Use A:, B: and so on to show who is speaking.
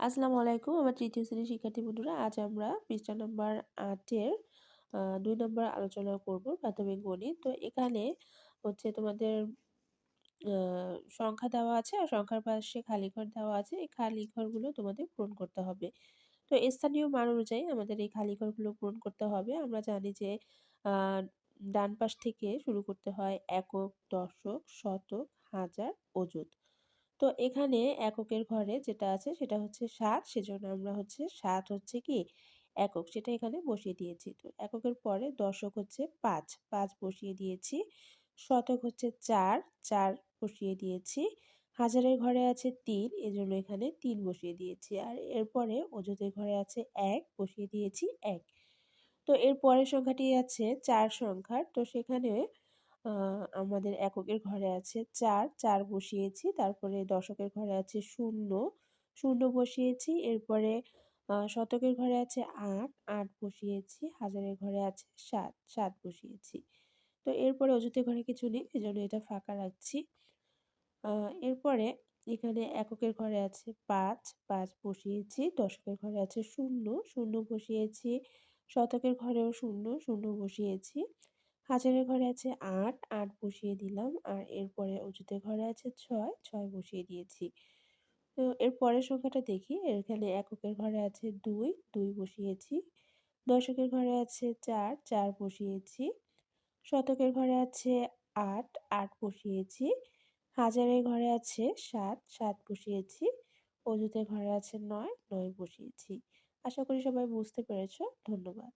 A: আসসালামু আলাইকুম। আমার ৩য় শ্রেণীর শিক্ষার্থী বন্ধুরা, আজ আমরা পৃষ্ঠা নাম্বার ৮ এর ২ নম্বর আলোচনা করব প্রাথমিক গণিত। তো এখানে হচ্ছে তোমাদের আ সংখ্যা দেওয়া আছে আর সংখ্যার পাশে খালি ঘর দেওয়া আছে। এই খালি ঘরগুলো তোমাদের পূরণ করতে হবে। তো স্থানীয় মান অনুযায়ী আমাদের এই খালি ঘরগুলো পূরণ করতে হবে। আমরা জানি যে আ ডান পাশ থেকে শুরু করতে হয় একক, দশক, শতক, হাজার, অযুত। তো এখানে এককের ঘরে যেটা আছে সেটা হচ্ছে ৭, সেজন্য আমরা হচ্ছে ৭ হচ্ছে কি একক, সেটা এখানে বসিয়ে দিয়েছি। তো এককের পরে দশক হচ্ছে ৫, ৫ বসিয়ে দিয়েছি। শতক হচ্ছে ৪, ৪ বসিয়ে দিয়েছি। হাজারের ঘরে আছে ৩, এজন্য এখানে ৩ বসিয়ে দিয়েছি। আর এরপরে অযুতের ঘরে আছে ১, বসিয়ে দিয়েছি ১। তো এর পরের সংখ্যাটি আছে ৪ সংখ্যার। তো সেখানে আ আমাদের এককের ঘরে আছে ৪, ৪ বসিয়েছি। তারপরে দশকের ঘরে আছে ০, ০ বসিয়েছি। এরপরে শতকের ঘরে আছে ৮, ৮ বসিয়েছি। হাজারের ঘরে আছে ৭, ৭ বসিয়েছি। তো এরপরে অযুতের ঘরে কিছু নেই, এজন্য এটা ফাঁকা রাখছি। আ এরপরে এখানে এককের ঘরে আছে ৫, ৫ বসিয়েছি। দশকের ঘরে আছে ০, ০ বসিয়েছি। শতকের ঘরেও ০, ০ বসিয়েছি। হাজারের ঘরে আছে ৮, ৮ বসিয়ে দিলাম। আর এরপরে অযুতের ঘরে আছে ৬, ৬ বসিয়ে দিয়েছি। তো এর পরের সংখ্যাটা দেখি। এখানে এককের ঘরে আছে ২, ২ বসিয়েছি। দশকের ঘরে আছে ৪, ৪ বসিয়েছি। শতকের ঘরে আছে ৮, ৮ বসিয়েছি। হাজারের ঘরে আছে ৭, ৭ বসিয়েছি। অযুতের ঘরে আছে ৯, ৯ বসিয়েছি। আশা করি সবাই বুঝতে পেরেছ। ধন্যবাদ।